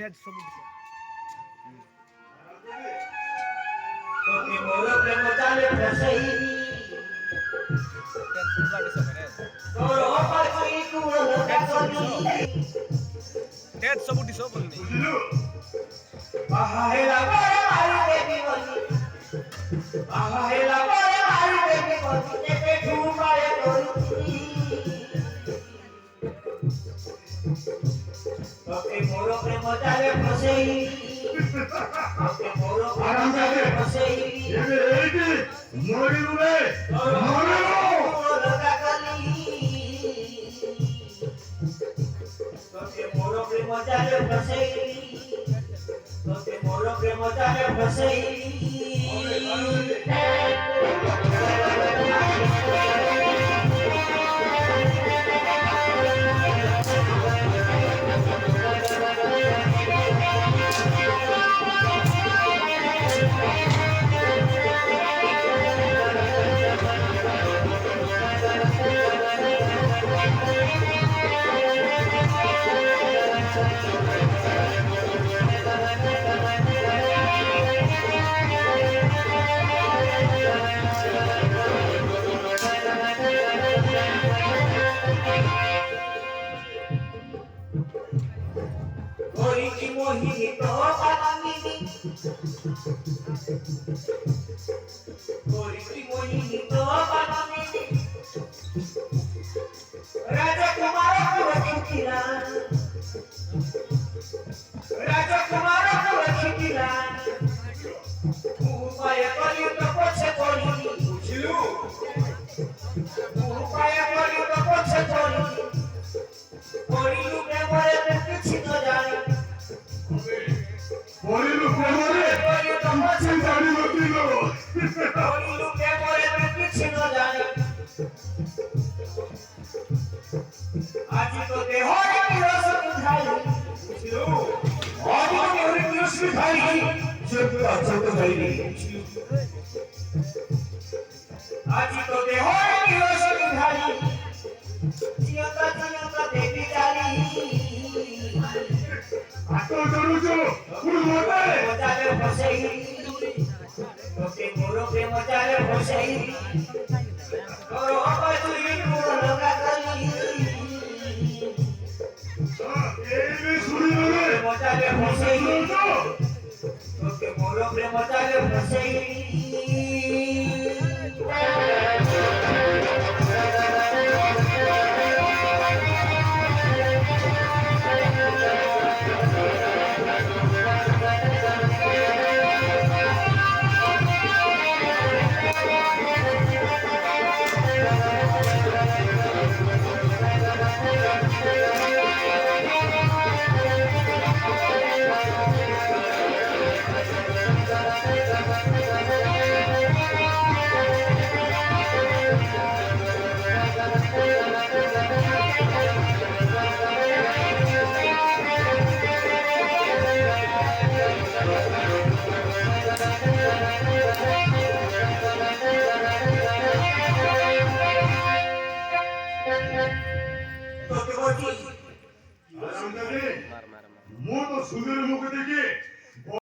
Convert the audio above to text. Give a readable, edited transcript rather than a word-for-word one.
head सब this তোকে মোর প্রেম জালে ফসাই हेड फुल गाडी सब रे তোর পাখি কুল কাকলি हेड सब दिस बोलनी আহা হেলা করে মারি দেবি বলি আহা হেলা করে মারি দেবি বলি তেতে ঝুমায় করুছি তোকে মোর প্রেম জালে ফসাই তোকে মোর প্রেম জালে ফসাই এইটি মরিলু রে মরিলু তোকে মোর প্রেম জালে ফসাই তোকে মোর প্রেম জালে ফসাই Oriki mohini to palamini Oriki mohini to palamini Raja Kumara ko rakhilan Raja Kumara ko rakhilan Upaya kali to poche kori buझिलु Upaya kali to poche kori Korilu premore kiछि to jani মরিলু প্রেমরে কিচ্ছু জানি নথিল Korilu premore kiछि to jani Aji to dehore kirosh bidhai buझिलु Aji to dehore kirosh bidhai jeta jeta dhai Aji to dehore kirosh bidhai Jiyata jiyata devi jali আটো জরুজো পুরো মতে মজালে ফসাই তোকে মোর প্রেম জালে ফসাই তোর অপায় তুই কুল কাকলি এই রে শুনিলো রে মজালে ফসাই তোকে মোর প্রেম জালে ফসাই